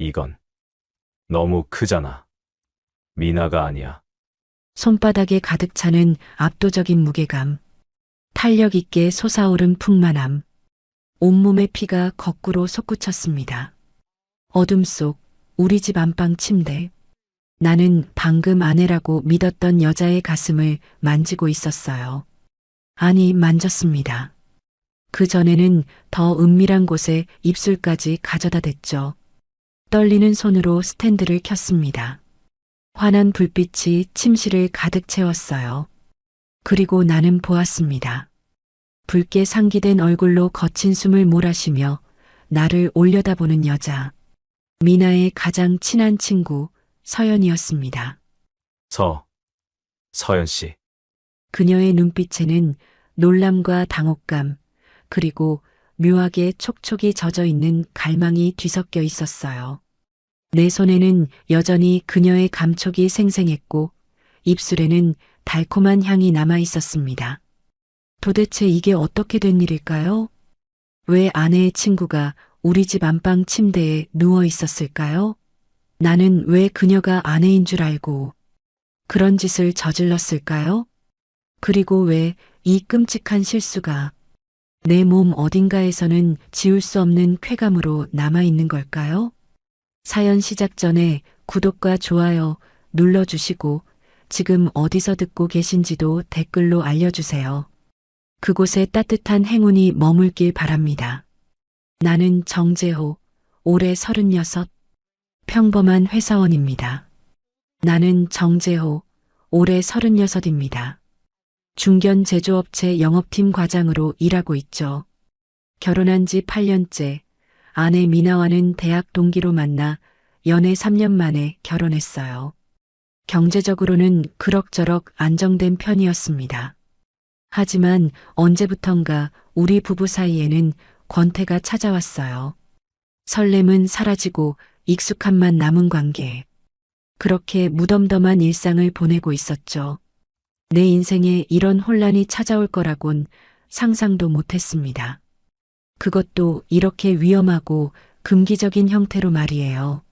이건 너무 크잖아. 미나가 아니야. 손바닥에 가득 차는 압도적인 무게감, 탄력 있게 솟아오른 풍만함, 온몸의 피가 거꾸로 솟구쳤습니다. 어둠 속 우리 집 안방 침대. 나는 방금 아내라고 믿었던 여자의 가슴을 만지고 있었어요. 아니, 만졌습니다. 그 전에는 더 은밀한 곳에 입술까지 가져다 댔죠. 떨리는 손으로 스탠드를 켰습니다. 환한 불빛이 침실을 가득 채웠어요. 그리고 나는 보았습니다. 붉게 상기된 얼굴로 거친 숨을 몰아쉬며 나를 올려다보는 여자. 미나의 가장 친한 친구 서연이었습니다. 서연 씨. 그녀의 눈빛에는 놀람과 당혹감, 그리고 묘하게 촉촉이 젖어 있는 갈망이 뒤섞여 있었어요. 내 손에는 여전히 그녀의 감촉이 생생했고 입술에는 달콤한 향이 남아 있었습니다. 도대체 이게 어떻게 된 일일까요? 왜 아내의 친구가 우리 집 안방 침대에 누워 있었을까요? 나는 왜 그녀가 아내인 줄 알고 그런 짓을 저질렀을까요? 그리고 왜 이 끔찍한 실수가 내 몸 어딘가에서는 지울 수 없는 쾌감으로 남아있는 걸까요? 사연 시작 전에 구독과 좋아요 눌러주시고 지금 어디서 듣고 계신지도 댓글로 알려주세요. 그곳에 따뜻한 행운이 머물길 바랍니다. 나는 정재호, 올해 36, 평범한 회사원입니다. 나는 정재호, 올해 36입니다. 중견 제조업체 영업팀 과장으로 일하고 있죠. 결혼한 지 8년째, 아내 미나와는 대학 동기로 만나 연애 3년 만에 결혼했어요. 경제적으로는 그럭저럭 안정된 편이었습니다. 하지만 언제부턴가 우리 부부 사이에는 권태가 찾아왔어요. 설렘은 사라지고 익숙함만 남은 관계. 그렇게 무덤덤한 일상을 보내고 있었죠. 내 인생에 이런 혼란이 찾아올 거라곤 상상도 못했습니다. 그것도 이렇게 위험하고 금기적인 형태로 말이에요.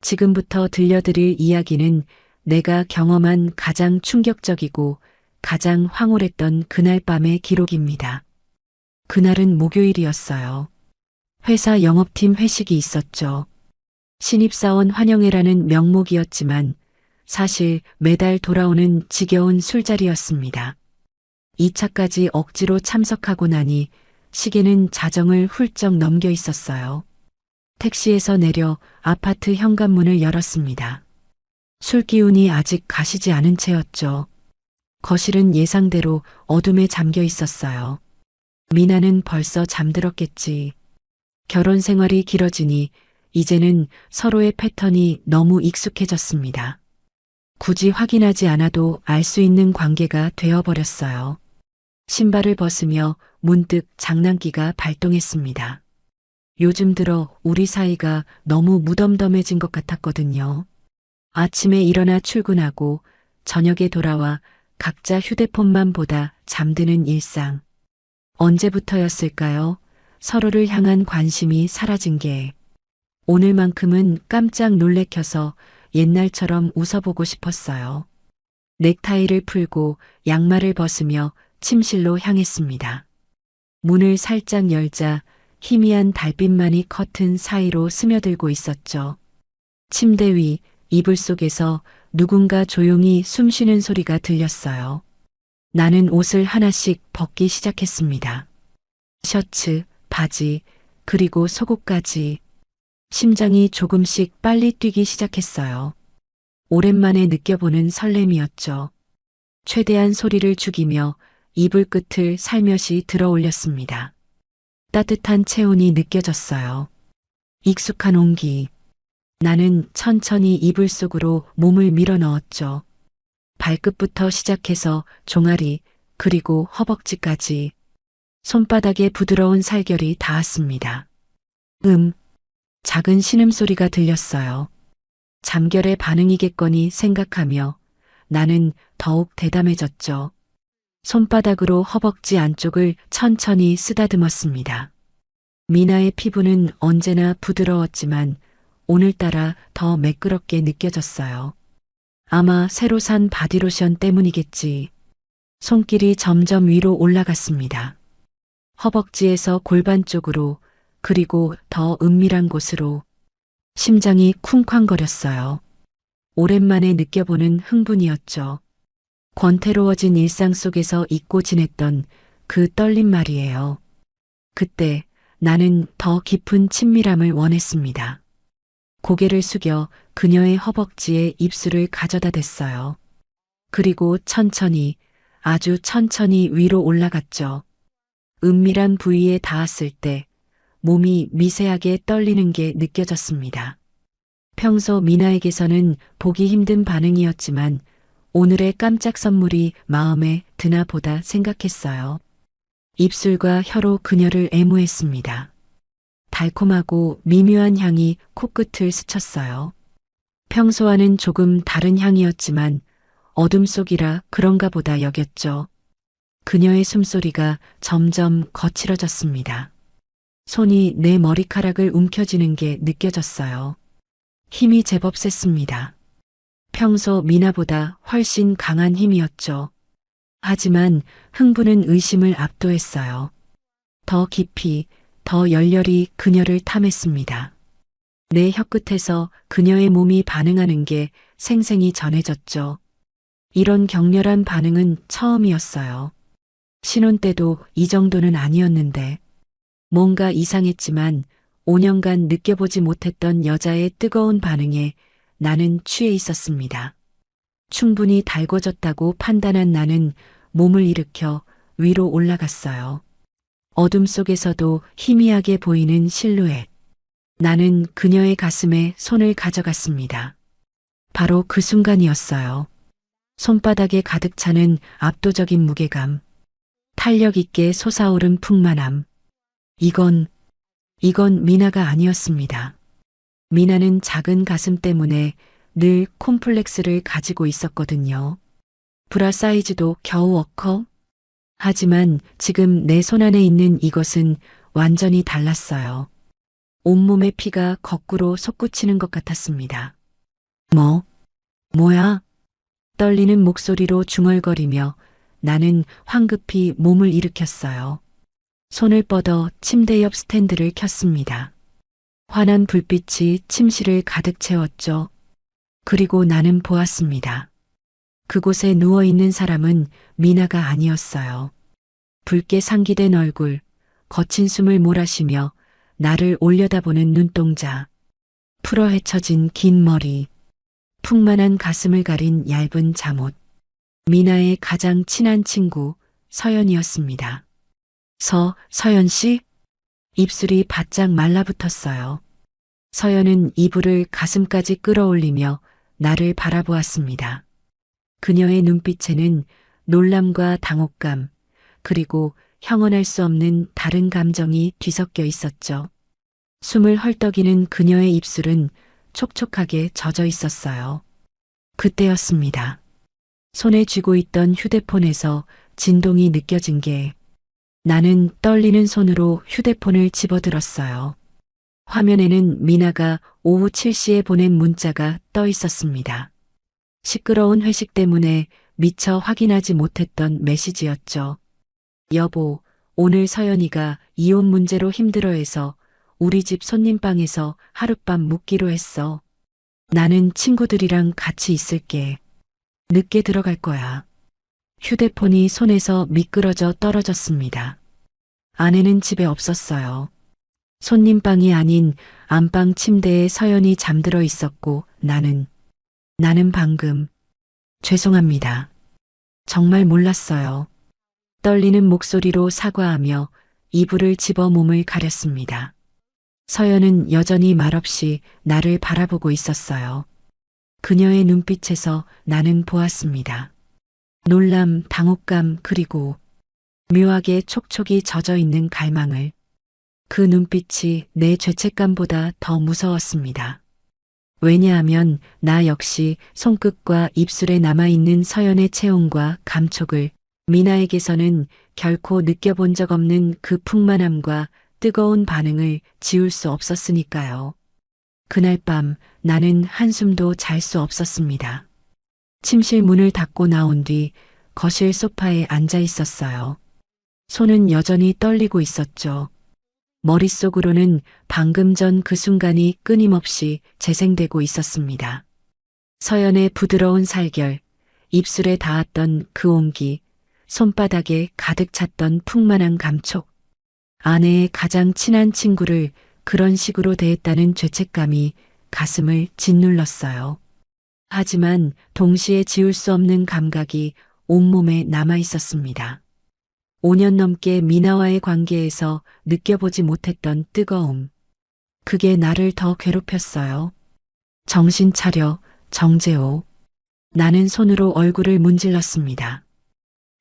지금부터 들려드릴 이야기는 내가 경험한 가장 충격적이고 가장 황홀했던 그날 밤의 기록입니다. 그날은 목요일이었어요. 회사 영업팀 회식이 있었죠. 신입사원 환영회라는 명목이었지만 사실 매달 돌아오는 지겨운 술자리였습니다. 2차까지 억지로 참석하고 나니 시계는 자정을 훌쩍 넘겨 있었어요. 택시에서 내려 아파트 현관문을 열었습니다. 술 기운이 아직 가시지 않은 채였죠. 거실은 예상대로 어둠에 잠겨 있었어요. 미나는 벌써 잠들었겠지. 결혼 생활이 길어지니 이제는 서로의 패턴이 너무 익숙해졌습니다. 굳이 확인하지 않아도 알 수 있는 관계가 되어버렸어요. 신발을 벗으며 문득 장난기가 발동했습니다. 요즘 들어 우리 사이가 너무 무덤덤해진 것 같았거든요. 아침에 일어나 출근하고 저녁에 돌아와 각자 휴대폰만 보다 잠드는 일상. 언제부터였을까요? 서로를 향한 관심이 사라진 게. 오늘만큼은 깜짝 놀래켜서 옛날처럼 웃어보고 싶었어요. 넥타이를 풀고 양말을 벗으며 침실로 향했습니다. 문을 살짝 열자 희미한 달빛만이 커튼 사이로 스며들고 있었죠. 침대 위 이불 속에서 누군가 조용히 숨쉬는 소리가 들렸어요. 나는 옷을 하나씩 벗기 시작했습니다. 셔츠, 바지, 그리고 속옷까지. 심장이 조금씩 빨리 뛰기 시작했어요. 오랜만에 느껴보는 설렘이었죠. 최대한 소리를 죽이며 이불 끝을 살며시 들어 올렸습니다. 따뜻한 체온이 느껴졌어요. 익숙한 온기. 나는 천천히 이불 속으로 몸을 밀어 넣었죠. 발끝부터 시작해서 종아리, 그리고 허벅지까지. 손바닥에 부드러운 살결이 닿았습니다. 작은 신음소리가 들렸어요. 잠결의 반응이겠거니 생각하며 나는 더욱 대담해졌죠. 손바닥으로 허벅지 안쪽을 천천히 쓰다듬었습니다. 미나의 피부는 언제나 부드러웠지만 오늘따라 더 매끄럽게 느껴졌어요. 아마 새로 산 바디로션 때문이겠지. 손길이 점점 위로 올라갔습니다. 허벅지에서 골반 쪽으로, 그리고 더 은밀한 곳으로. 심장이 쿵쾅거렸어요. 오랜만에 느껴보는 흥분이었죠. 권태로워진 일상 속에서 잊고 지냈던 그 떨림 말이에요. 그때 나는 더 깊은 친밀함을 원했습니다. 고개를 숙여 그녀의 허벅지에 입술을 가져다 댔어요. 그리고 천천히, 아주 천천히 위로 올라갔죠. 은밀한 부위에 닿았을 때 몸이 미세하게 떨리는 게 느껴졌습니다. 평소 미나에게서는 보기 힘든 반응이었지만 오늘의 깜짝 선물이 마음에 드나 보다 생각했어요. 입술과 혀로 그녀를 애무했습니다. 달콤하고 미묘한 향이 코끝을 스쳤어요. 평소와는 조금 다른 향이었지만 어둠 속이라 그런가 보다 여겼죠. 그녀의 숨소리가 점점 거칠어졌습니다. 손이 내 머리카락을 움켜쥐는 게 느껴졌어요. 힘이 제법 셌습니다. 평소 미나보다 훨씬 강한 힘이었죠. 하지만 흥분은 의심을 압도했어요. 더 깊이, 더 열렬히 그녀를 탐했습니다. 내 혀끝에서 그녀의 몸이 반응하는 게 생생히 전해졌죠. 이런 격렬한 반응은 처음이었어요. 신혼 때도 이 정도는 아니었는데 뭔가 이상했지만 5년간 느껴보지 못했던 여자의 뜨거운 반응에 나는 취해 있었습니다. 충분히 달궈졌다고 판단한 나는 몸을 일으켜 위로 올라갔어요. 어둠 속에서도 희미하게 보이는 실루엣. 나는 그녀의 가슴에 손을 가져갔습니다. 바로 그 순간이었어요. 손바닥에 가득 차는 압도적인 무게감. 탄력 있게 솟아오른 풍만함. 이건 미나가 아니었습니다. 미나는 작은 가슴 때문에 늘 콤플렉스를 가지고 있었거든요. 브라 사이즈도 겨우 어커? 하지만 지금 내 손 안에 있는 이것은 완전히 달랐어요. 온몸의 피가 거꾸로 솟구치는 것 같았습니다. 뭐야? 떨리는 목소리로 중얼거리며 나는 황급히 몸을 일으켰어요. 손을 뻗어 침대 옆 스탠드를 켰습니다. 환한 불빛이 침실을 가득 채웠죠. 그리고 나는 보았습니다. 그곳에 누워있는 사람은 미나가 아니었어요. 붉게 상기된 얼굴, 거친 숨을 몰아쉬며 나를 올려다보는 눈동자, 풀어 헤쳐진 긴 머리, 풍만한 가슴을 가린 얇은 잠옷. 미나의 가장 친한 친구 서연이었습니다. 서연 씨? 입술이 바짝 말라붙었어요. 서연은 이불을 가슴까지 끌어올리며 나를 바라보았습니다. 그녀의 눈빛에는 놀람과 당혹감, 그리고 형언할 수 없는 다른 감정이 뒤섞여 있었죠. 숨을 헐떡이는 그녀의 입술은 촉촉하게 젖어 있었어요. 그때였습니다. 손에 쥐고 있던 휴대폰에서 진동이 느껴진 게 나는 떨리는 손으로 휴대폰을 집어들었어요. 화면에는 미나가 오후 7시에 보낸 문자가 떠 있었습니다. 시끄러운 회식 때문에 미처 확인하지 못했던 메시지였죠. 여보, 오늘 서연이가 이혼 문제로 힘들어해서 우리 집 손님방에서 하룻밤 묵기로 했어. 나는 친구들이랑 같이 있을게. 늦게 들어갈 거야. 휴대폰이 손에서 미끄러져 떨어졌습니다. 아내는 집에 없었어요. 손님방이 아닌 안방 침대에 서연이 잠들어 있었고 나는 방금 죄송합니다. 정말 몰랐어요. 떨리는 목소리로 사과하며 이불을 집어 몸을 가렸습니다. 서연은 여전히 말없이 나를 바라보고 있었어요. 그녀의 눈빛에서 나는 보았습니다. 놀람, 당혹감, 그리고 묘하게 촉촉이 젖어 있는 갈망을. 그 눈빛이 내 죄책감보다 더 무서웠습니다. 왜냐하면 나 역시 손끝과 입술에 남아있는 서연의 체온과 감촉을 미나에게서는 결코 느껴본 적 없는 그 풍만함과 뜨거운 반응을 지울 수 없었으니까요. 그날 밤 나는 한숨도 잘 수 없었습니다. 침실 문을 닫고 나온 뒤 거실 소파에 앉아 있었어요. 손은 여전히 떨리고 있었죠. 머릿속으로는 방금 전 그 순간이 끊임없이 재생되고 있었습니다. 서연의 부드러운 살결, 입술에 닿았던 그 온기, 손바닥에 가득 찼던 풍만한 감촉. 아내의 가장 친한 친구를 그런 식으로 대했다는 죄책감이 가슴을 짓눌렀어요. 하지만 동시에 지울 수 없는 감각이 온몸에 남아 있었습니다. 5년 넘게 미나와의 관계에서 느껴보지 못했던 뜨거움. 그게 나를 더 괴롭혔어요. 정신 차려, 정재호. 나는 손으로 얼굴을 문질렀습니다.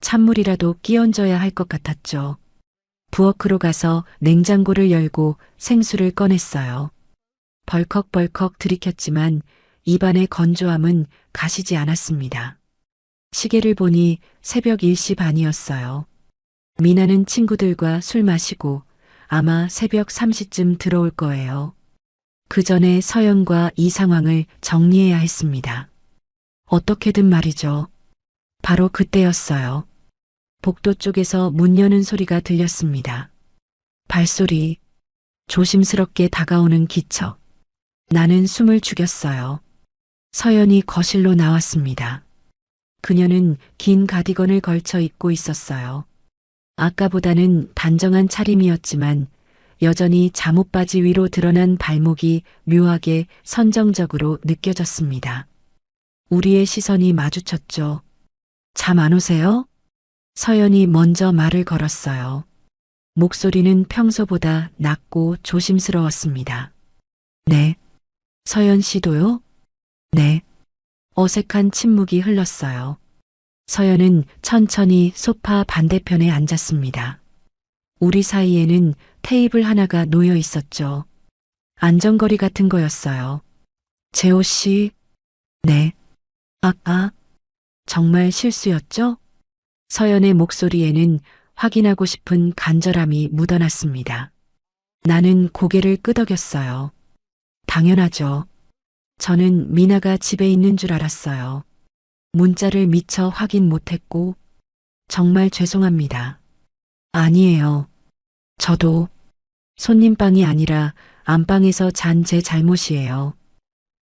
찬물이라도 끼얹어야 할 것 같았죠. 부엌으로 가서 냉장고를 열고 생수를 꺼냈어요. 벌컥벌컥 들이켰지만 입안의 건조함은 가시지 않았습니다. 시계를 보니 새벽 1시 반이었어요. 미나는 친구들과 술 마시고 아마 새벽 3시쯤 들어올 거예요. 그 전에 서연과 이 상황을 정리해야 했습니다. 어떻게든 말이죠. 바로 그때였어요. 복도 쪽에서 문 여는 소리가 들렸습니다. 발소리, 조심스럽게 다가오는 기척. 나는 숨을 죽였어요. 서연이 거실로 나왔습니다. 그녀는 긴 가디건을 걸쳐 입고 있었어요. 아까보다는 단정한 차림이었지만 여전히 잠옷바지 위로 드러난 발목이 묘하게 선정적으로 느껴졌습니다. 우리의 시선이 마주쳤죠. 잠 안 오세요? 서연이 먼저 말을 걸었어요. 목소리는 평소보다 낮고 조심스러웠습니다. 네. 서연 씨도요? 네. 어색한 침묵이 흘렀어요. 서연은 천천히 소파 반대편에 앉았습니다. 우리 사이에는 테이블 하나가 놓여 있었죠. 안전거리 같은 거였어요. 재호 씨? 네. 정말 실수였죠? 서연의 목소리에는 확인하고 싶은 간절함이 묻어났습니다. 나는 고개를 끄덕였어요. 당연하죠. 저는 미나가 집에 있는 줄 알았어요. 문자를 미처 확인 못했고 정말 죄송합니다. 아니에요. 저도 손님방이 아니라 안방에서 잔 제 잘못이에요.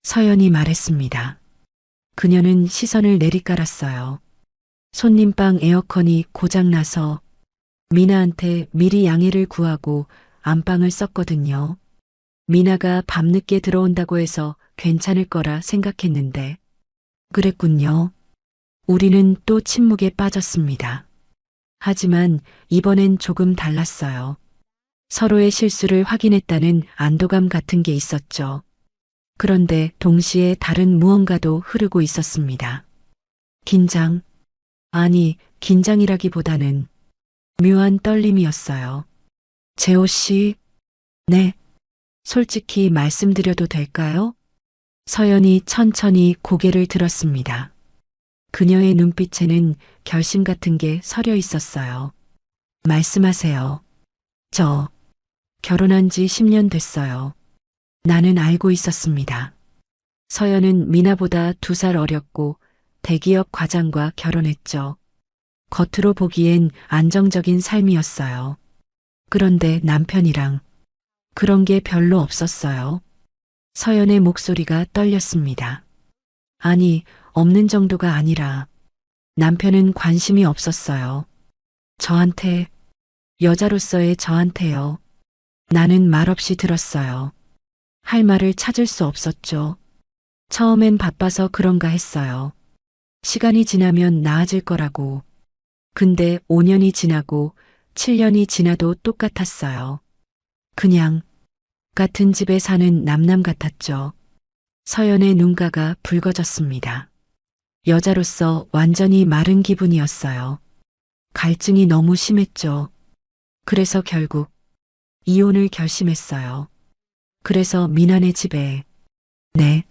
서연이 말했습니다. 그녀는 시선을 내리깔았어요. 손님방 에어컨이 고장나서 미나한테 미리 양해를 구하고 안방을 썼거든요. 미나가 밤늦게 들어온다고 해서 괜찮을 거라 생각했는데. 그랬군요. 우리는 또 침묵에 빠졌습니다. 하지만 이번엔 조금 달랐어요. 서로의 실수를 확인했다는 안도감 같은 게 있었죠. 그런데 동시에 다른 무언가도 흐르고 있었습니다. 긴장. 아니, 긴장이라기보다는 묘한 떨림이었어요. 재호 씨? 네. 솔직히 말씀드려도 될까요? 서연이 천천히 고개를 들었습니다. 그녀의 눈빛에는 결심 같은 게 서려 있었어요. 말씀하세요. 저 결혼한 지 10년 됐어요. 나는 알고 있었습니다. 서연은 미나보다 2살 어렸고 대기업 과장과 결혼했죠. 겉으로 보기엔 안정적인 삶이었어요. 그런데 남편이랑 그런 게 별로 없었어요. 서연의 목소리가 떨렸습니다. 아니, 없는 정도가 아니라 남편은 관심이 없었어요. 저한테, 여자로서의 저한테요. 나는 말없이 들었어요. 할 말을 찾을 수 없었죠. 처음엔 바빠서 그런가 했어요. 시간이 지나면 나아질 거라고. 근데 5년이 지나고 7년이 지나도 똑같았어요. 그냥 같은 집에 사는 남남 같았죠. 서연의 눈가가 붉어졌습니다. 여자로서 완전히 마른 기분이었어요. 갈증이 너무 심했죠. 그래서 결국 이혼을 결심했어요. 그래서 미나네 집에, 네,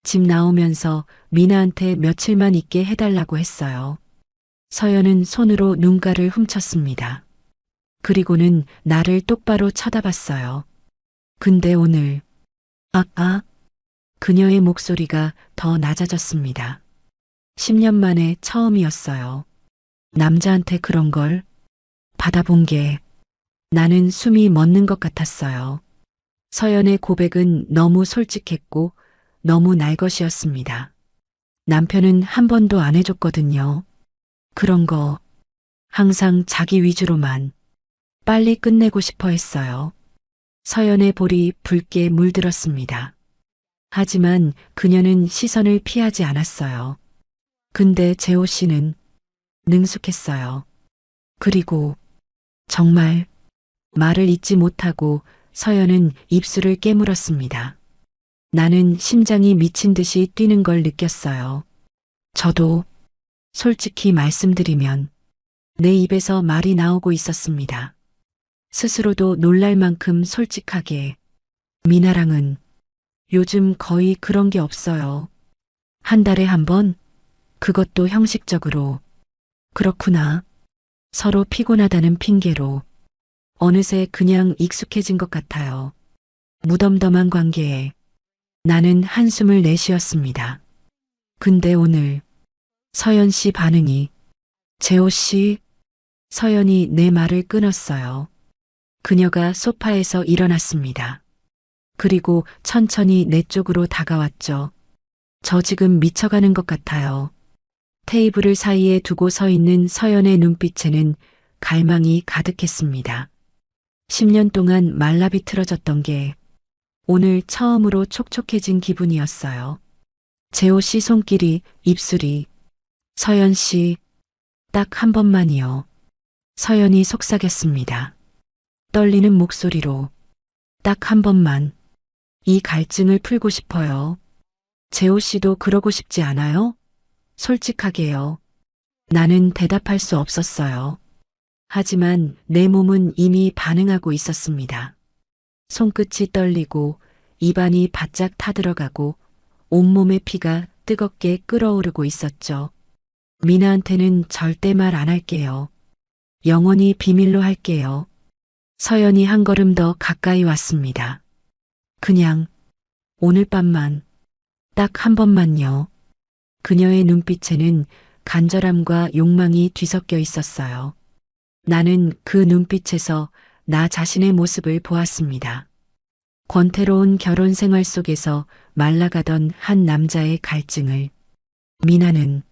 집 나오면서 미나한테 며칠만 있게 해달라고 했어요. 서연은 손으로 눈가를 훔쳤습니다. 그리고는 나를 똑바로 쳐다봤어요. 근데 오늘, 그녀의 목소리가 더 낮아졌습니다. 10년 만에 처음이었어요. 남자한테 그런 걸 받아본 게 나는 숨이 멎는 것 같았어요. 서연의 고백은 너무 솔직했고 너무 날 것이었습니다. 남편은 한 번도 안 해줬거든요. 그런 거 항상 자기 위주로만 빨리 끝내고 싶어 했어요. 서연의 볼이 붉게 물들었습니다. 하지만 그녀는 시선을 피하지 않았어요. 근데 재호 씨는 능숙했어요. 그리고 정말 말을 잇지 못하고 서연은 입술을 깨물었습니다. 나는 심장이 미친 듯이 뛰는 걸 느꼈어요. 저도 솔직히 말씀드리면 내 입에서 말이 나오고 있었습니다. 스스로도 놀랄 만큼 솔직하게. 미나랑은 요즘 거의 그런 게 없어요. 한 달에 한 번? 그것도 형식적으로. 그렇구나. 서로 피곤하다는 핑계로. 어느새 그냥 익숙해진 것 같아요. 무덤덤한 관계에 나는 한숨을 내쉬었습니다. 근데 오늘 서연 씨 반응이 재호 씨, 서연이 내 말을 끊었어요. 그녀가 소파에서 일어났습니다. 그리고 천천히 내 쪽으로 다가왔죠. 저 지금 미쳐가는 것 같아요. 테이블을 사이에 두고 서 있는 서연의 눈빛에는 갈망이 가득했습니다. 10년 동안 말라비틀어졌던 게 오늘 처음으로 촉촉해진 기분이었어요. 재호 씨 손길이, 입술이. 서연 씨, 딱 한 번만이요. 서연이 속삭였습니다. 떨리는 목소리로. 딱 한 번만. 이 갈증을 풀고 싶어요. 재호 씨도 그러고 싶지 않아요? 솔직하게요. 나는 대답할 수 없었어요. 하지만 내 몸은 이미 반응하고 있었습니다. 손끝이 떨리고 입안이 바짝 타들어가고 온몸의 피가 뜨겁게 끓어오르고 있었죠. 미나한테는 절대 말 안 할게요. 영원히 비밀로 할게요. 서연이 한 걸음 더 가까이 왔습니다. 그냥 오늘 밤만 딱 한 번만요. 그녀의 눈빛에는 간절함과 욕망이 뒤섞여 있었어요. 나는 그 눈빛에서 나 자신의 모습을 보았습니다. 권태로운 결혼 생활 속에서 말라가던 한 남자의 갈증을. 미나는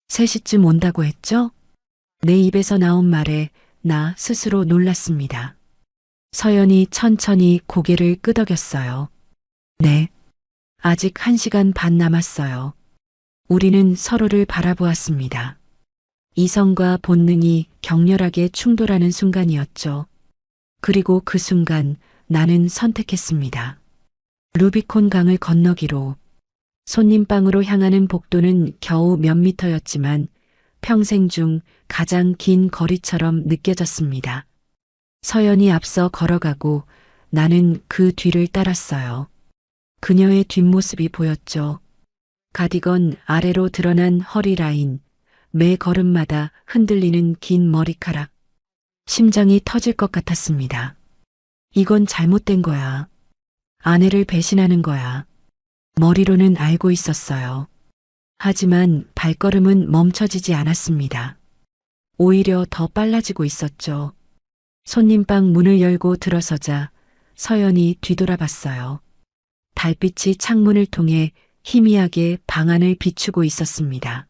3시쯤 온다고 했죠? 내 입에서 나온 말에 나 스스로 놀랐습니다. 서연이 천천히 고개를 끄덕였어요. 네. 아직 1시간 반 남았어요. 우리는 서로를 바라보았습니다. 이성과 본능이 격렬하게 충돌하는 순간이었죠. 그리고 그 순간 나는 선택했습니다. 루비콘 강을 건너기로. 손님방으로 향하는 복도는 겨우 몇 미터였지만 평생 중 가장 긴 거리처럼 느껴졌습니다. 서연이 앞서 걸어가고 나는 그 뒤를 따랐어요. 그녀의 뒷모습이 보였죠. 가디건 아래로 드러난 허리 라인, 매 걸음마다 흔들리는 긴 머리카락. 심장이 터질 것 같았습니다. 이건 잘못된 거야. 아내를 배신하는 거야. 머리로는 알고 있었어요. 하지만 발걸음은 멈춰지지 않았습니다. 오히려 더 빨라지고 있었죠. 손님방 문을 열고 들어서자 서연이 뒤돌아봤어요. 달빛이 창문을 통해 희미하게 방 안을 비추고 있었습니다.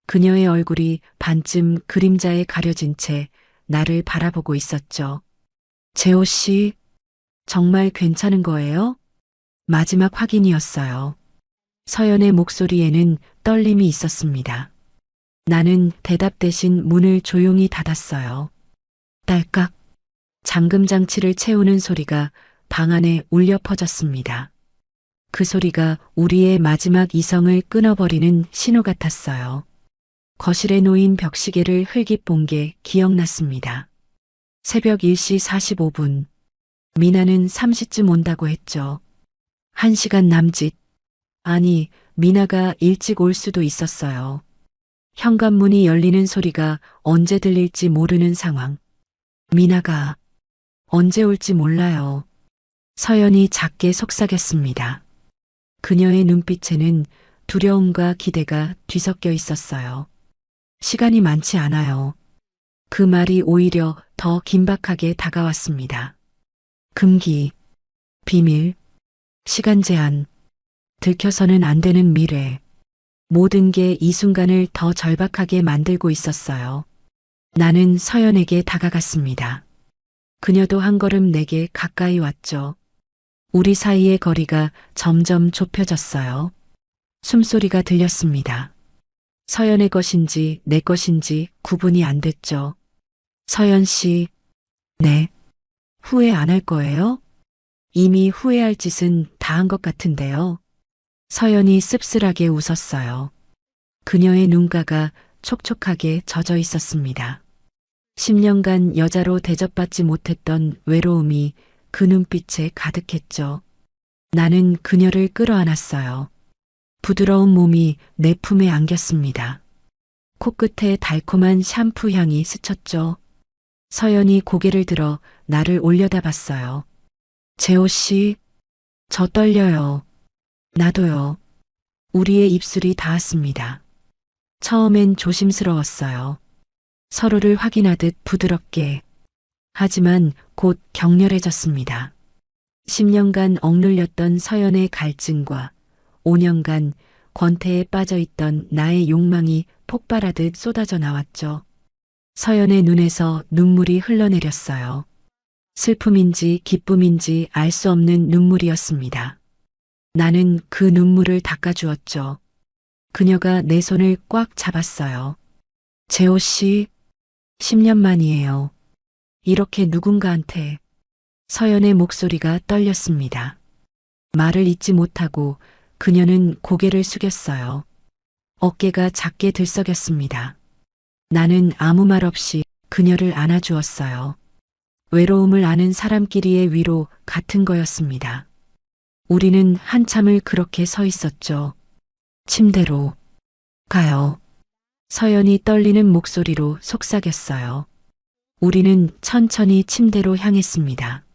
그녀의 얼굴이 반쯤 그림자에 가려진 채 나를 바라보고 있었죠. 재호 씨, 정말 괜찮은 거예요? 마지막 확인이었어요. 서연의 목소리에는 떨림이 있었습니다. 나는 대답 대신 문을 조용히 닫았어요. 딸깍, 잠금 장치를 채우는 소리가 방 안에 울려 퍼졌습니다. 그 소리가 우리의 마지막 이성을 끊어버리는 신호 같았어요. 거실에 놓인 벽시계를 흘깃 본 게 기억났습니다. 새벽 1시 45분. 미나는 3시쯤 온다고 했죠. 1시간 남짓. 아니, 미나가 일찍 올 수도 있었어요. 현관문이 열리는 소리가 언제 들릴지 모르는 상황. 미나가 언제 올지 몰라요. 서연이 작게 속삭였습니다. 그녀의 눈빛에는 두려움과 기대가 뒤섞여 있었어요. 시간이 많지 않아요. 그 말이 오히려 더 긴박하게 다가왔습니다. 금기, 비밀, 시간 제한, 들켜서는 안 되는 미래. 모든 게 이 순간을 더 절박하게 만들고 있었어요. 나는 서연에게 다가갔습니다. 그녀도 한 걸음 내게 가까이 왔죠. 우리 사이의 거리가 점점 좁혀졌어요. 숨소리가 들렸습니다. 서연의 것인지 내 것인지 구분이 안 됐죠. 서연 씨, 네. 후회 안 할 거예요? 이미 후회할 짓은 다 한 것 같은데요. 서연이 씁쓸하게 웃었어요. 그녀의 눈가가 촉촉하게 젖어 있었습니다. 10년간 여자로 대접받지 못했던 외로움이 그 눈빛에 가득했죠. 나는 그녀를 끌어안았어요. 부드러운 몸이 내 품에 안겼습니다. 코끝에 달콤한 샴푸 향이 스쳤죠. 서연이 고개를 들어 나를 올려다봤어요. 재호 씨, 저 떨려요. 나도요. 우리의 입술이 닿았습니다. 처음엔 조심스러웠어요. 서로를 확인하듯 부드럽게. 하지만 곧 격렬해졌습니다. 10년간 억눌렸던 서연의 갈증과 5년간 권태에 빠져있던 나의 욕망이 폭발하듯 쏟아져 나왔죠. 서연의 눈에서 눈물이 흘러내렸어요. 슬픔인지 기쁨인지 알 수 없는 눈물이었습니다. 나는 그 눈물을 닦아주었죠. 그녀가 내 손을 꽉 잡았어요. 재호 씨, 10년 만이에요. 이렇게 누군가한테. 서연의 목소리가 떨렸습니다. 말을 잇지 못하고 그녀는 고개를 숙였어요. 어깨가 작게 들썩였습니다. 나는 아무 말 없이 그녀를 안아주었어요. 외로움을 아는 사람끼리의 위로 같은 거였습니다. 우리는 한참을 그렇게 서 있었죠. 침대로 가요. 서연이 떨리는 목소리로 속삭였어요. 우리는 천천히 침대로 향했습니다.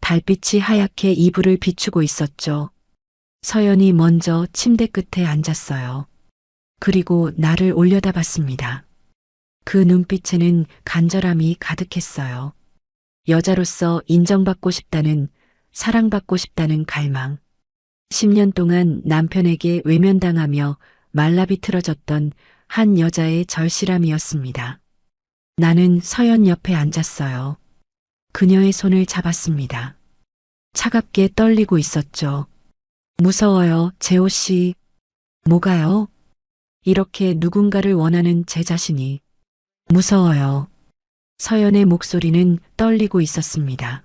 달빛이 하얗게 이불을 비추고 있었죠. 서연이 먼저 침대 끝에 앉았어요. 그리고 나를 올려다봤습니다. 그 눈빛에는 간절함이 가득했어요. 여자로서 인정받고 싶다는, 사랑받고 싶다는 갈망. 10년 동안 남편에게 외면당하며 말라비틀어졌던 한 여자의 절실함이었습니다. 나는 서연 옆에 앉았어요. 그녀의 손을 잡았습니다. 차갑게 떨리고 있었죠. 무서워요, 재호 씨. 뭐가요? 이렇게 누군가를 원하는 제 자신이. 무서워요. 서연의 목소리는 떨리고 있었습니다.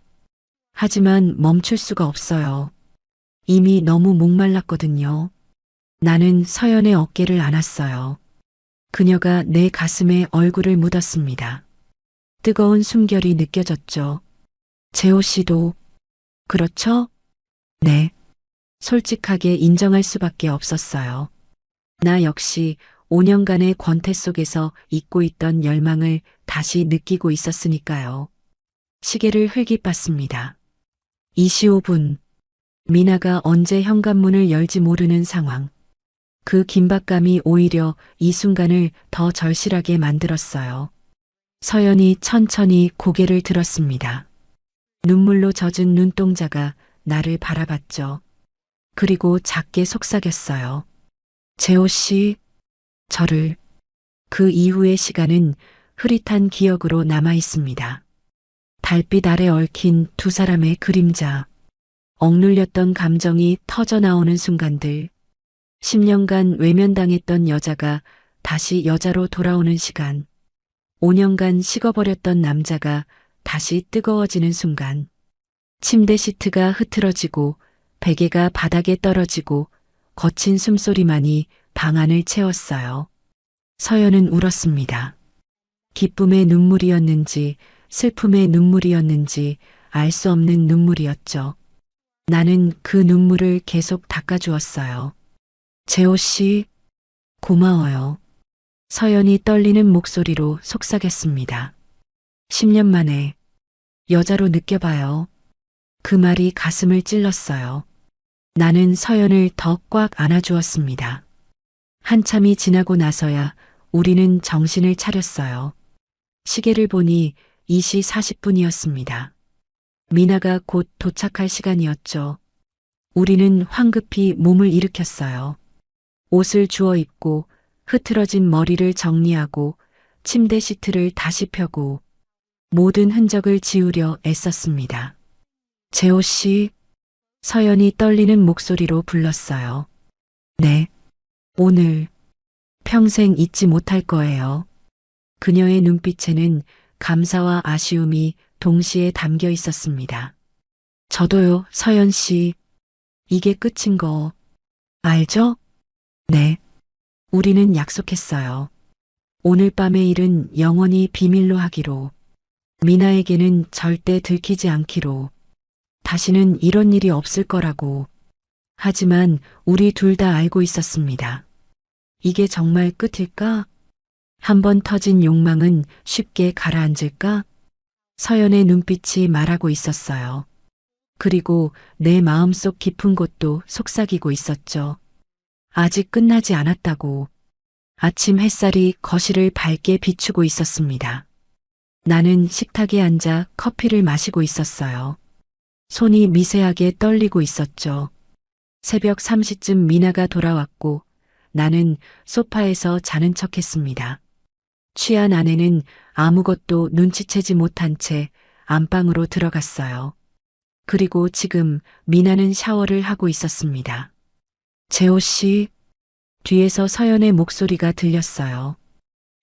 하지만 멈출 수가 없어요. 이미 너무 목말랐거든요. 나는 서연의 어깨를 안았어요. 그녀가 내 가슴에 얼굴을 묻었습니다. 뜨거운 숨결이 느껴졌죠. 재호 씨도, 그렇죠? 네. 솔직하게 인정할 수밖에 없었어요. 나 역시 5년간의 권태 속에서 잊고 있던 열망을 다시 느끼고 있었으니까요. 시계를 흘깃봤습니다. 2시 5분. 미나가 언제 현관문을 열지 모르는 상황. 그 긴박감이 오히려 이 순간을 더 절실하게 만들었어요. 서연이 천천히 고개를 들었습니다. 눈물로 젖은 눈동자가 나를 바라봤죠. 그리고 작게 속삭였어요. 재호 씨, 저를. 그 이후의 시간은 흐릿한 기억으로 남아 있습니다. 달빛 아래 얽힌 두 사람의 그림자. 억눌렸던 감정이 터져 나오는 순간들. 10년간 외면당했던 여자가 다시 여자로 돌아오는 시간. 5년간 식어버렸던 남자가 다시 뜨거워지는 순간. 침대 시트가 흐트러지고 베개가 바닥에 떨어지고 거친 숨소리만이 방 안을 채웠어요. 서연은 울었습니다. 기쁨의 눈물이었는지 슬픔의 눈물이었는지 알 수 없는 눈물이었죠. 나는 그 눈물을 계속 닦아주었어요. 재호 씨, 고마워요. 서연이 떨리는 목소리로 속삭였습니다. 10년 만에 여자로 느껴봐요. 그 말이 가슴을 찔렀어요. 나는 서연을 더 꽉 안아주었습니다. 한참이 지나고 나서야 우리는 정신을 차렸어요. 시계를 보니 2시 40분이었습니다. 미나가 곧 도착할 시간이었죠. 우리는 황급히 몸을 일으켰어요. 옷을 주워 입고 흐트러진 머리를 정리하고 침대 시트를 다시 펴고 모든 흔적을 지우려 애썼습니다. 재호 씨, 서연이 떨리는 목소리로 불렀어요. 네, 오늘 평생 잊지 못할 거예요. 그녀의 눈빛에는 감사와 아쉬움이 동시에 담겨 있었습니다. 저도요, 서연 씨. 이게 끝인 거 알죠? 네. 우리는 약속했어요. 오늘 밤의 일은 영원히 비밀로 하기로. 미나에게는 절대 들키지 않기로. 다시는 이런 일이 없을 거라고. 하지만 우리 둘 다 알고 있었습니다. 이게 정말 끝일까? 한번 터진 욕망은 쉽게 가라앉을까? 서연의 눈빛이 말하고 있었어요. 그리고 내 마음속 깊은 곳도 속삭이고 있었죠. 아직 끝나지 않았다고. 아침 햇살이 거실을 밝게 비추고 있었습니다. 나는 식탁에 앉아 커피를 마시고 있었어요. 손이 미세하게 떨리고 있었죠. 새벽 3시쯤 미나가 돌아왔고 나는 소파에서 자는 척했습니다. 취한 아내는 아무것도 눈치채지 못한 채 안방으로 들어갔어요. 그리고 지금 미나는 샤워를 하고 있었습니다. 재호 씨, 뒤에서 서연의 목소리가 들렸어요.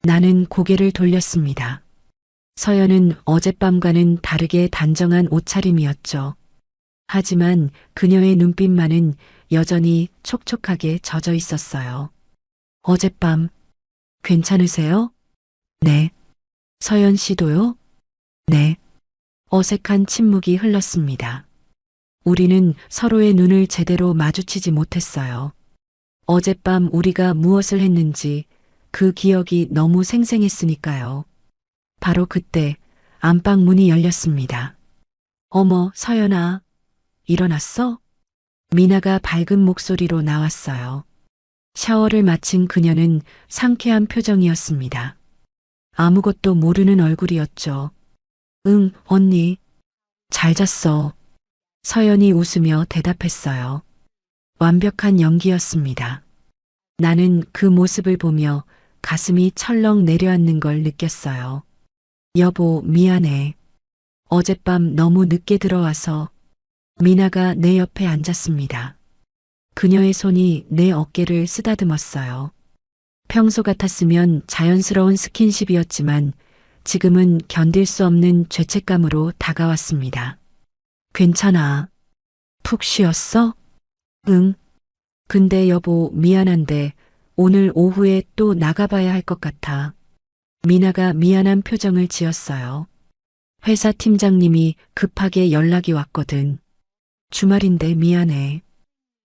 나는 고개를 돌렸습니다. 서연은 어젯밤과는 다르게 단정한 옷차림이었죠. 하지만 그녀의 눈빛만은 여전히 촉촉하게 젖어 있었어요. 어젯밤, 괜찮으세요? 네. 서연 씨도요? 네. 어색한 침묵이 흘렀습니다. 우리는 서로의 눈을 제대로 마주치지 못했어요. 어젯밤 우리가 무엇을 했는지 그 기억이 너무 생생했으니까요. 바로 그때 안방 문이 열렸습니다. 어머, 서연아. 일어났어? 미나가 밝은 목소리로 나왔어요. 샤워를 마친 그녀는 상쾌한 표정이었습니다. 아무것도 모르는 얼굴이었죠. 응, 언니. 잘 잤어. 서연이 웃으며 대답했어요. 완벽한 연기였습니다. 나는 그 모습을 보며 가슴이 철렁 내려앉는 걸 느꼈어요. 여보, 미안해. 어젯밤 너무 늦게 들어와서. 미나가 내 옆에 앉았습니다. 그녀의 손이 내 어깨를 쓰다듬었어요. 평소 같았으면 자연스러운 스킨십이었지만 지금은 견딜 수 없는 죄책감으로 다가왔습니다. 괜찮아. 푹 쉬었어? 응. 근데 여보, 미안한데 오늘 오후에 또 나가봐야 할 것 같아. 미나가 미안한 표정을 지었어요. 회사 팀장님이 급하게 연락이 왔거든. 주말인데 미안해.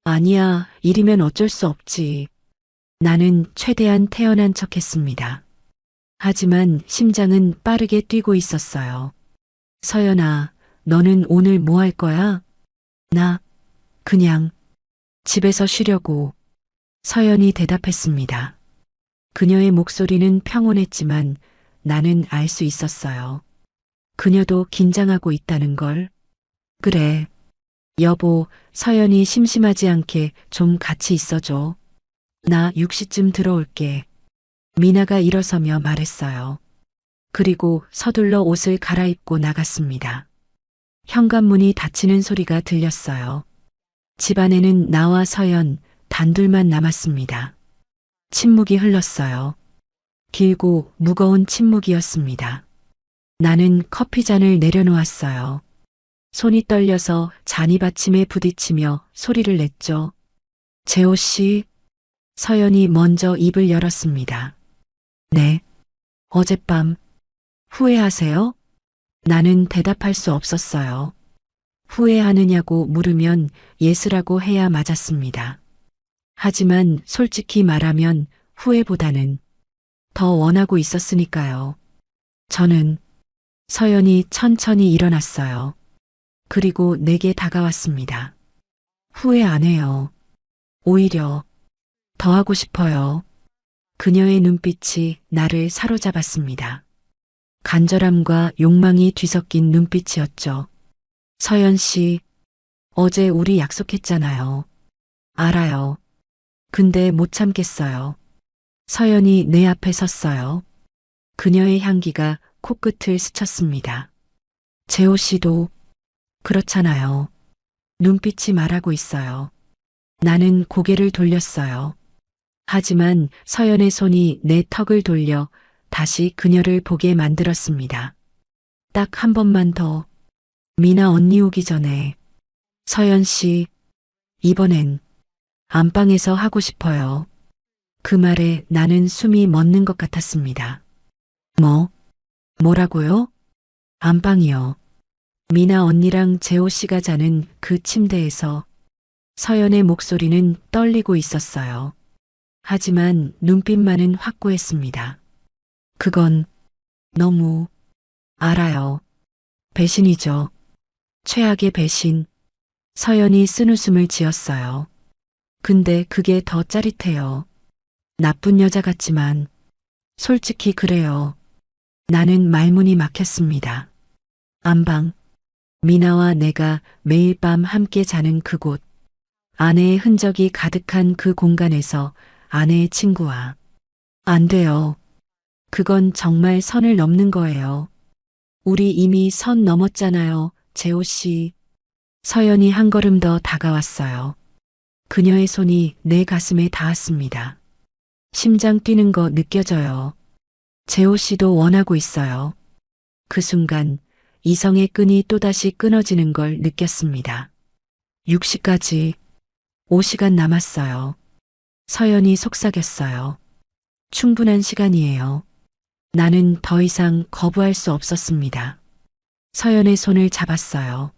아니야, 일이면 어쩔 수 없지. 나는 최대한 태연한 척했습니다. 하지만 심장은 빠르게 뛰고 있었어요. 서연아, 너는 오늘 뭐 할 거야? 나, 그냥 집에서 쉬려고. 서연이 대답했습니다. 그녀의 목소리는 평온했지만 나는 알 수 있었어요. 그녀도 긴장하고 있다는 걸. 그래. 여보, 서연이 심심하지 않게 좀 같이 있어줘. 나 6시쯤 들어올게. 미나가 일어서며 말했어요. 그리고 서둘러 옷을 갈아입고 나갔습니다. 현관문이 닫히는 소리가 들렸어요. 집안에는 나와 서연 단둘만 남았습니다. 침묵이 흘렀어요. 길고 무거운 침묵이었습니다. 나는 커피잔을 내려놓았어요. 손이 떨려서 잔이 받침에 부딪히며 소리를 냈죠. 재호 씨. 서연이 먼저 입을 열었습니다. 네. 어젯밤 후회하세요? 나는 대답할 수 없었어요. 후회하느냐고 물으면 예스라고 해야 맞았습니다. 하지만 솔직히 말하면 후회보다는 더 원하고 있었으니까요. 저는 서연이 천천히 일어났어요. 그리고 내게 다가왔습니다. 후회 안 해요. 오히려 더 하고 싶어요. 그녀의 눈빛이 나를 사로잡았습니다. 간절함과 욕망이 뒤섞인 눈빛이었죠. 서연 씨, 어제 우리 약속했잖아요. 알아요. 근데 못 참겠어요. 서연이 내 앞에 섰어요. 그녀의 향기가 코끝을 스쳤습니다. 재호 씨도 그렇잖아요. 눈빛이 말하고 있어요. 나는 고개를 돌렸어요. 하지만 서연의 손이 내 턱을 돌려 다시 그녀를 보게 만들었습니다. 딱 한 번만 더. 미나 언니 오기 전에. 서연 씨, 이번엔 안방에서 하고 싶어요. 그 말에 나는 숨이 멎는 것 같았습니다. 뭐라고요? 안방이요. 미나 언니랑 재호 씨가 자는 그 침대에서 서연의 목소리는 떨리고 있었어요. 하지만 눈빛만은 확고했습니다. 그건 너무 알아요. 배신이죠. 최악의 배신. 서연이 쓴웃음을 지었어요. 근데 그게 더 짜릿해요. 나쁜 여자 같지만 솔직히 그래요. 나는 말문이 막혔습니다. 안방. 미나와 내가 매일 밤 함께 자는 그곳. 아내의 흔적이 가득한 그 공간에서 아내의 친구와. 안 돼요. 그건 정말 선을 넘는 거예요. 우리 이미 선 넘었잖아요, 재호 씨. 서연이 한 걸음 더 다가왔어요. 그녀의 손이 내 가슴에 닿았습니다. 심장 뛰는 거 느껴져요. 재호 씨도 원하고 있어요. 그 순간 이성의 끈이 또다시 끊어지는 걸 느꼈습니다. 6시까지 5시간 남았어요. 서연이 속삭였어요. 충분한 시간이에요. 나는 더 이상 거부할 수 없었습니다. 서연의 손을 잡았어요.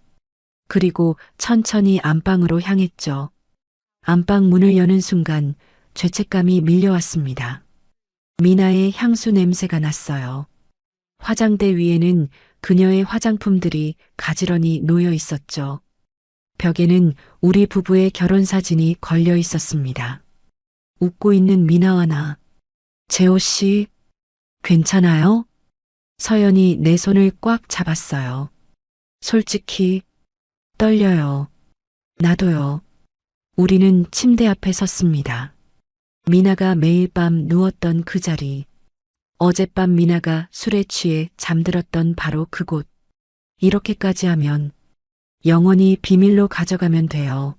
그리고 천천히 안방으로 향했죠. 안방 문을 여는 순간 죄책감이 밀려왔습니다. 미나의 향수 냄새가 났어요. 화장대 위에는 그녀의 화장품들이 가지런히 놓여 있었죠. 벽에는 우리 부부의 결혼 사진이 걸려 있었습니다. 웃고 있는 미나와 나. 재호 씨, 괜찮아요? 서연이 내 손을 꽉 잡았어요. 솔직히 떨려요. 나도요. 우리는 침대 앞에 섰습니다. 미나가 매일 밤 누웠던 그 자리. 어젯밤 미나가 술에 취해 잠들었던 바로 그곳. 이렇게까지 하면 영원히 비밀로 가져가면 돼요.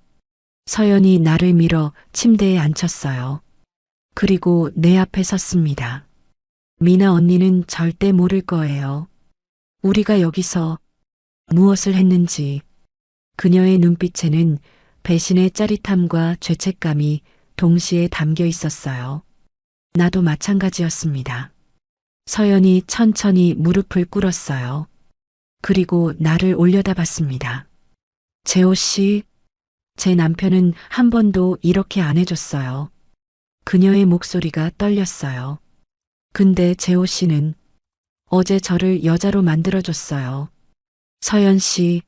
서연이 나를 밀어 침대에 앉혔어요. 그리고 내 앞에 섰습니다. 미나 언니는 절대 모를 거예요. 우리가 여기서 무엇을 했는지. 그녀의 눈빛에는 배신의 짜릿함과 죄책감이 동시에 담겨 있었어요. 나도 마찬가지였습니다. 서연이 천천히 무릎을 꿇었어요. 그리고 나를 올려다 봤습니다. 재호 씨, 제 남편은 한 번도 이렇게 안 해줬어요. 그녀의 목소리가 떨렸어요. 근데 재호 씨는 어제 저를 여자로 만들어줬어요. 서연 씨,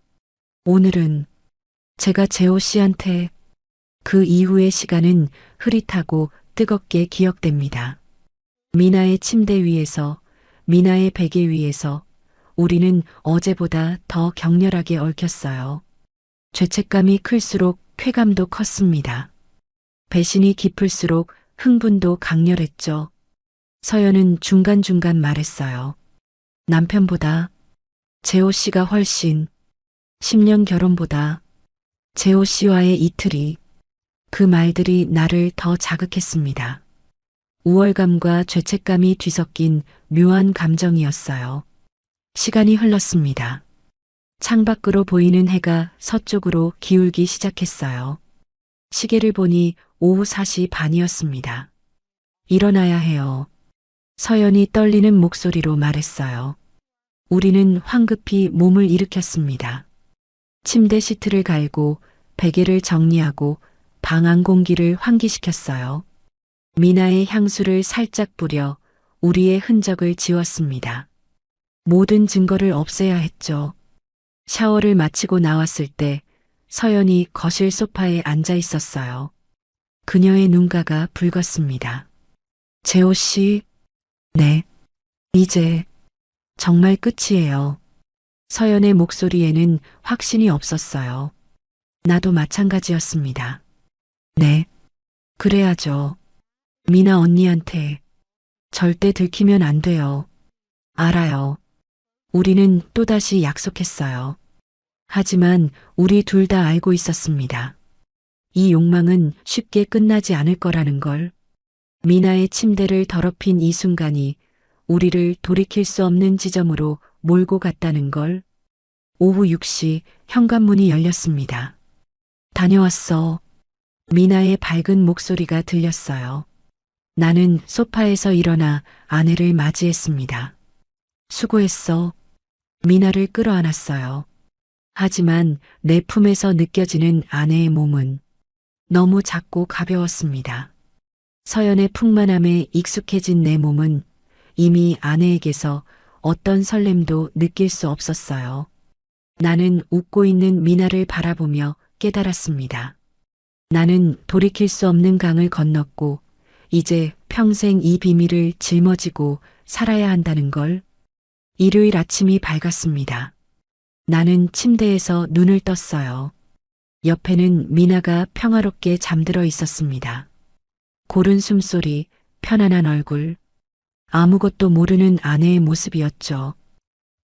오늘은 제가 재호 씨한테. 그 이후의 시간은 흐릿하고 뜨겁게 기억됩니다. 미나의 침대 위에서, 미나의 베개 위에서 우리는 어제보다 더 격렬하게 얽혔어요. 죄책감이 클수록 쾌감도 컸습니다. 배신이 깊을수록 흥분도 강렬했죠. 서연은 중간중간 말했어요. 남편보다 재호 씨가 훨씬, 10년 결혼보다 재호 씨와의 이틀이. 그 말들이 나를 더 자극했습니다. 우월감과 죄책감이 뒤섞인 묘한 감정이었어요. 시간이 흘렀습니다. 창밖으로 보이는 해가 서쪽으로 기울기 시작했어요. 시계를 보니 오후 4시 반이었습니다. 일어나야 해요. 서연이 떨리는 목소리로 말했어요. 우리는 황급히 몸을 일으켰습니다. 침대 시트를 갈고 베개를 정리하고 방 안 공기를 환기시켰어요. 미나의 향수를 살짝 뿌려 우리의 흔적을 지웠습니다. 모든 증거를 없애야 했죠. 샤워를 마치고 나왔을 때 서연이 거실 소파에 앉아 있었어요. 그녀의 눈가가 붉었습니다. 재호 씨, 네. 이제 정말 끝이에요. 서연의 목소리에는 확신이 없었어요. 나도 마찬가지였습니다. 네. 그래야죠. 미나 언니한테 절대 들키면 안 돼요. 알아요. 우리는 또다시 약속했어요. 하지만 우리 둘 다 알고 있었습니다. 이 욕망은 쉽게 끝나지 않을 거라는 걸. 미나의 침대를 더럽힌 이 순간이 우리를 돌이킬 수 없는 지점으로 몰고 갔다는 걸. 오후 6시 현관문이 열렸습니다. 다녀왔어. 미나의 밝은 목소리가 들렸어요. 나는 소파에서 일어나 아내를 맞이했습니다. 수고했어. 미나를 끌어안았어요. 하지만 내 품에서 느껴지는 아내의 몸은 너무 작고 가벼웠습니다. 서연의 풍만함에 익숙해진 내 몸은 이미 아내에게서 어떤 설렘도 느낄 수 없었어요. 나는 웃고 있는 미나를 바라보며 깨달았습니다. 나는 돌이킬 수 없는 강을 건넜고 이제 평생 이 비밀을 짊어지고 살아야 한다는 걸. 일요일 아침이 밝았습니다. 나는 침대에서 눈을 떴어요. 옆에는 미나가 평화롭게 잠들어 있었습니다. 고른 숨소리, 편안한 얼굴, 아무것도 모르는 아내의 모습이었죠.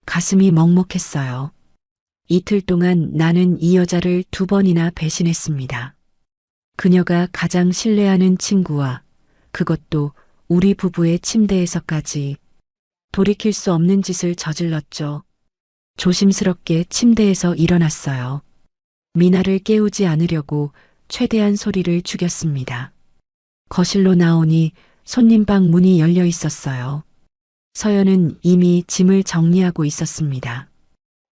가슴이 먹먹했어요. 이틀 동안 나는 이 여자를 2번이나 배신했습니다. 그녀가 가장 신뢰하는 친구와 그것도 우리 부부의 침대에서까지 돌이킬 수 없는 짓을 저질렀죠. 조심스럽게 침대에서 일어났어요. 미나를 깨우지 않으려고 최대한 소리를 죽였습니다. 거실로 나오니 손님방 문이 열려 있었어요. 서연은 이미 짐을 정리하고 있었습니다.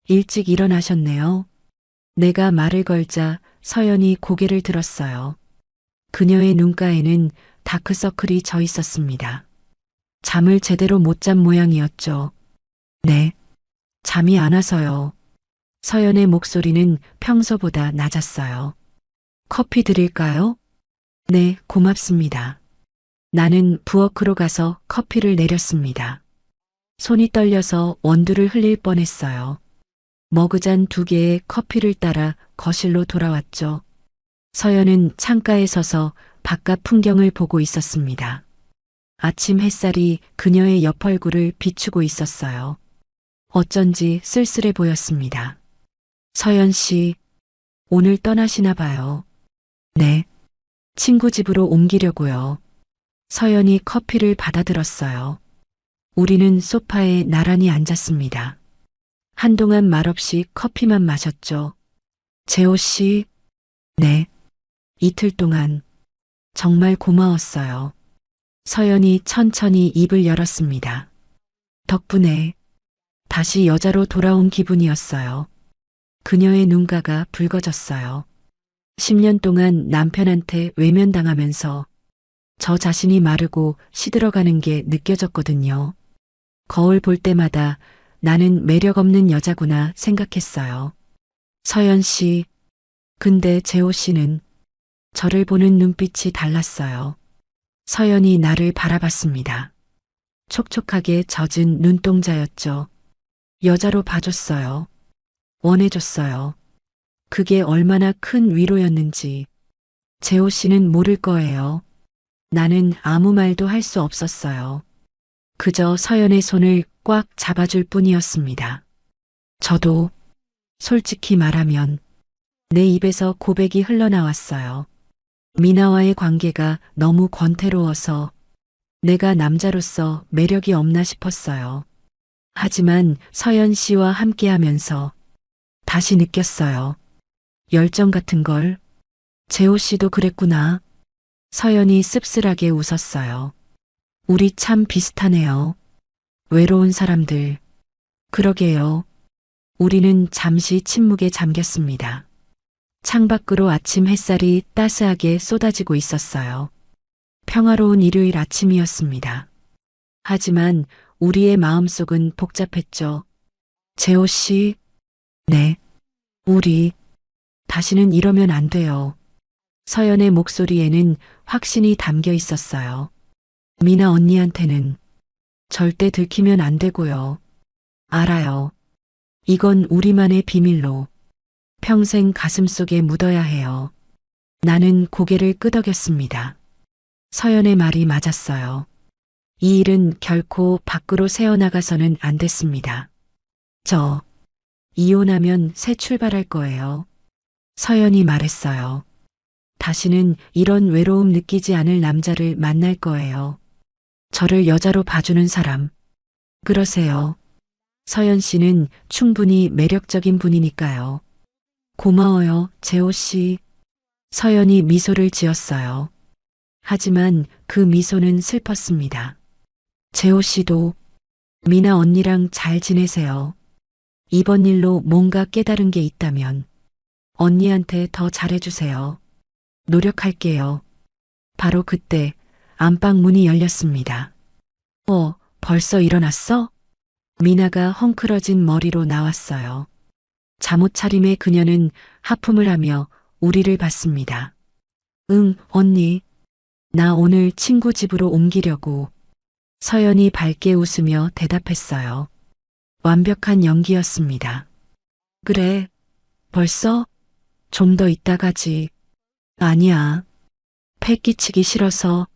일찍 일어나셨네요. 내가 말을 걸자 서연이 고개를 들었어요. 그녀의 눈가에는 다크서클이 져 있었습니다. 잠을 제대로 못 잔 모양이었죠. 네. 잠이 안 와서요. 서연의 목소리는 평소보다 낮았어요. 커피 드릴까요? 네, 고맙습니다. 나는 부엌으로 가서 커피를 내렸습니다. 손이 떨려서 원두를 흘릴 뻔했어요. 머그잔 2개의 커피를 따라 거실로 돌아왔죠. 서연은 창가에 서서 바깥 풍경을 보고 있었습니다. 아침 햇살이 그녀의 옆 얼굴을 비추고 있었어요. 어쩐지 쓸쓸해 보였습니다. 서연 씨, 오늘 떠나시나 봐요. 네. 친구 집으로 옮기려고요. 서연이 커피를 받아들었어요. 우리는 소파에 나란히 앉았습니다. 한동안 말없이 커피만 마셨죠. 재호 씨, 네. 이틀 동안 정말 고마웠어요. 서연이 천천히 입을 열었습니다. 덕분에 다시 여자로 돌아온 기분이었어요. 그녀의 눈가가 붉어졌어요. 10년 동안 남편한테 외면당하면서 저 자신이 마르고 시들어가는 게 느껴졌거든요. 거울 볼 때마다 나는 매력 없는 여자구나 생각했어요. 서연 씨, 근데 재호 씨는 저를 보는 눈빛이 달랐어요. 서연이 나를 바라봤습니다. 촉촉하게 젖은 눈동자였죠. 여자로 봐줬어요. 원해줬어요. 그게 얼마나 큰 위로였는지 재호 씨는 모를 거예요. 나는 아무 말도 할 수 없었어요. 그저 서연의 손을 꽉 잡아줄 뿐이었습니다. 저도 솔직히 말하면 내 입에서 고백이 흘러나왔어요. 미나와의 관계가 너무 권태로워서 내가 남자로서 매력이 없나 싶었어요. 하지만 서연 씨와 함께하면서 다시 느꼈어요. 열정 같은 걸. 재호 씨도 그랬구나. 서연이 씁쓸하게 웃었어요. 우리 참 비슷하네요. 외로운 사람들. 그러게요. 우리는 잠시 침묵에 잠겼습니다. 창밖으로 아침 햇살이 따스하게 쏟아지고 있었어요. 평화로운 일요일 아침이었습니다. 하지만 우리의 마음속은 복잡했죠. 재호 씨, 네. 우리 다시는 이러면 안 돼요. 서연의 목소리에는 확신이 담겨 있었어요. 미나 언니한테는 절대 들키면 안 되고요. 알아요. 이건 우리만의 비밀로 평생 가슴속에 묻어야 해요. 나는 고개를 끄덕였습니다. 서연의 말이 맞았어요. 이 일은 결코 밖으로 새어나가서는 안 됐습니다. 저 이혼하면 새 출발할 거예요. 서연이 말했어요. 다시는 이런 외로움 느끼지 않을 남자를 만날 거예요. 저를 여자로 봐주는 사람. 그러세요. 서연 씨는 충분히 매력적인 분이니까요. 고마워요, 재호 씨. 서연이 미소를 지었어요. 하지만 그 미소는 슬펐습니다. 재호 씨도 미나 언니랑 잘 지내세요. 이번 일로 뭔가 깨달은 게 있다면 언니한테 더 잘해주세요. 노력할게요. 바로 그때 안방 문이 열렸습니다. 벌써 일어났어? 미나가 헝클어진 머리로 나왔어요. 잠옷 차림의 그녀는 하품을 하며 우리를 봤습니다. 응, 언니. 나 오늘 친구 집으로 옮기려고. 서연이 밝게 웃으며 대답했어요. 완벽한 연기였습니다. 그래. 벌써? 좀 더 이따 가지. 아니야. 패 끼치기 싫어서.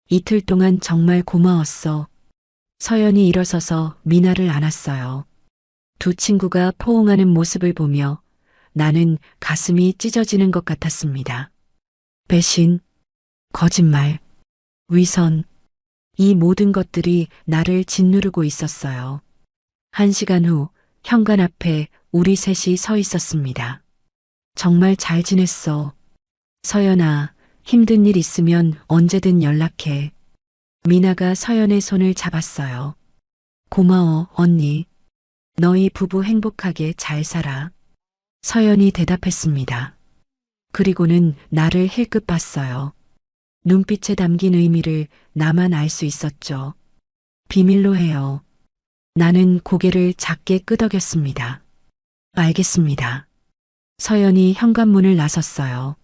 이틀 동안 정말 고마웠어. 서연이 일어서서 미나를 안았어요. 두 친구가 포옹하는 모습을 보며 나는 가슴이 찢어지는 것 같았습니다. 배신, 거짓말, 위선, 이 모든 것들이 나를 짓누르고 있었어요. 1시간 후 현관 앞에 우리 셋이 서 있었습니다. 정말 잘 지냈어. 서연아, 힘든 일 있으면 언제든 연락해. 미나가 서연의 손을 잡았어요. 고마워, 언니. 너희 부부 행복하게 잘 살아. 서연이 대답했습니다. 그리고는 나를 힐끗 봤어요. 눈빛에 담긴 의미를 나만 알 수 있었죠. 비밀로 해요. 나는 고개를 작게 끄덕였습니다. 알겠습니다. 서연이 현관문을 나섰어요.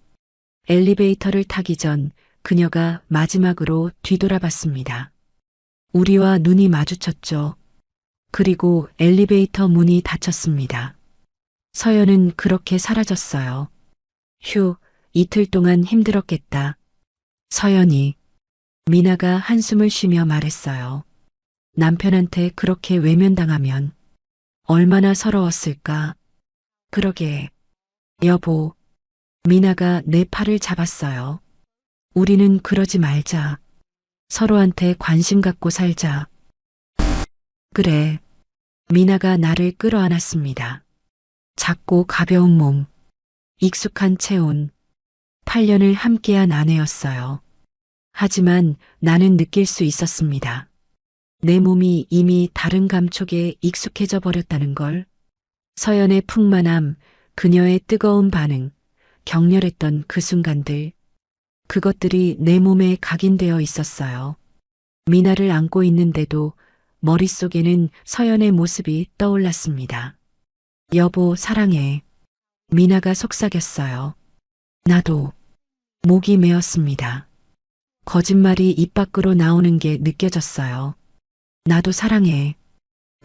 엘리베이터를 타기 전 그녀가 마지막으로 뒤돌아봤습니다. 우리와 눈이 마주쳤죠. 그리고 엘리베이터 문이 닫혔습니다. 서연은 그렇게 사라졌어요. 휴, 이틀 동안 힘들었겠다. 서연이. 미나가 한숨을 쉬며 말했어요. 남편한테 그렇게 외면당하면 얼마나 서러웠을까. 그러게. 여보. 미나가 내 팔을 잡았어요. 우리는 그러지 말자. 서로한테 관심 갖고 살자. 그래. 미나가 나를 끌어안았습니다. 작고 가벼운 몸, 익숙한 체온, 8년을 함께한 아내였어요. 하지만 나는 느낄 수 있었습니다. 내 몸이 이미 다른 감촉에 익숙해져 버렸다는 걸. 서연의 풍만함, 그녀의 뜨거운 반응, 격렬했던 그 순간들. 그것들이 내 몸에 각인되어 있었어요. 미나를 안고 있는데도 머릿속에는 서연의 모습이 떠올랐습니다. 여보, 사랑해. 미나가 속삭였어요. 나도. 목이 메었습니다. 거짓말이 입 밖으로 나오는 게 느껴졌어요. 나도 사랑해.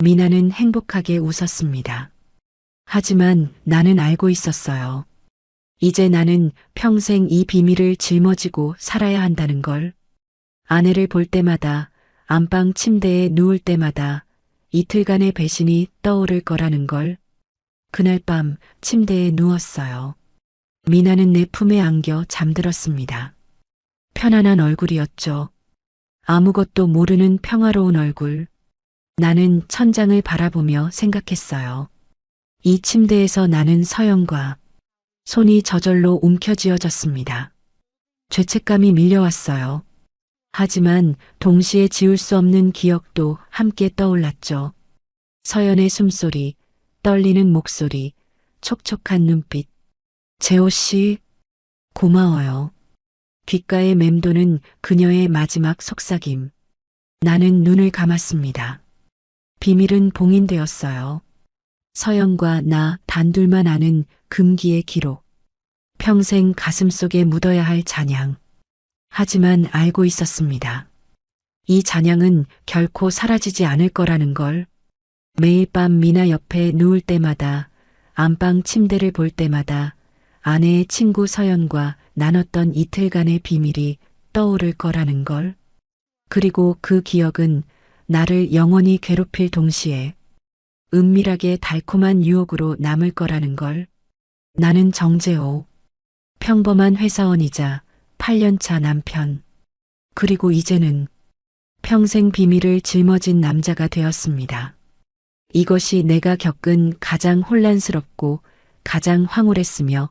미나는 행복하게 웃었습니다. 하지만 나는 알고 있었어요. 이제 나는 평생 이 비밀을 짊어지고 살아야 한다는 걸. 아내를 볼 때마다, 안방 침대에 누울 때마다 이틀간의 배신이 떠오를 거라는 걸. 그날 밤 침대에 누웠어요. 미나는 내 품에 안겨 잠들었습니다. 편안한 얼굴이었죠. 아무것도 모르는 평화로운 얼굴. 나는 천장을 바라보며 생각했어요. 이 침대에서 나는 서연과 손이 저절로 움켜쥐어졌습니다. 죄책감이 밀려왔어요. 하지만 동시에 지울 수 없는 기억도 함께 떠올랐죠. 서연의 숨소리, 떨리는 목소리, 촉촉한 눈빛. 재호 씨, 고마워요. 귓가에 맴도는 그녀의 마지막 속삭임. 나는 눈을 감았습니다. 비밀은 봉인되었어요. 서연과 나 단둘만 아는 금기의 기록. 평생 가슴속에 묻어야 할 잔향. 하지만 알고 있었습니다. 이 잔향은 결코 사라지지 않을 거라는 걸. 매일 밤 미나 옆에 누울 때마다, 안방 침대를 볼 때마다 아내의 친구 서연과 나눴던 이틀간의 비밀이 떠오를 거라는 걸. 그리고 그 기억은 나를 영원히 괴롭힐 동시에 은밀하게 달콤한 유혹으로 남을 거라는 걸. 나는 정재호. 평범한 회사원이자 8년차 남편. 그리고 이제는 평생 비밀을 짊어진 남자가 되었습니다. 이것이 내가 겪은 가장 혼란스럽고 가장 황홀했으며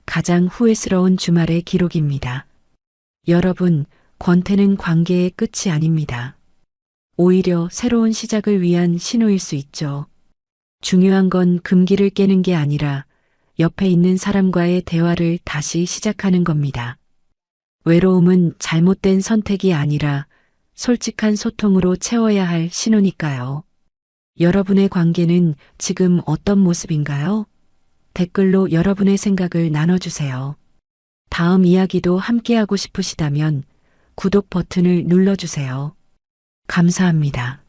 가장 후회스러운 주말의 기록입니다. 여러분, 권태는 관계의 끝이 아닙니다. 오히려 새로운 시작을 위한 신호일 수 있죠. 중요한 건 금기를 깨는 게 아니라 옆에 있는 사람과의 대화를 다시 시작하는 겁니다. 외로움은 잘못된 선택이 아니라 솔직한 소통으로 채워야 할 신호니까요. 여러분의 관계는 지금 어떤 모습인가요? 댓글로 여러분의 생각을 나눠주세요. 다음 이야기도 함께하고 싶으시다면 구독 버튼을 눌러주세요. 감사합니다.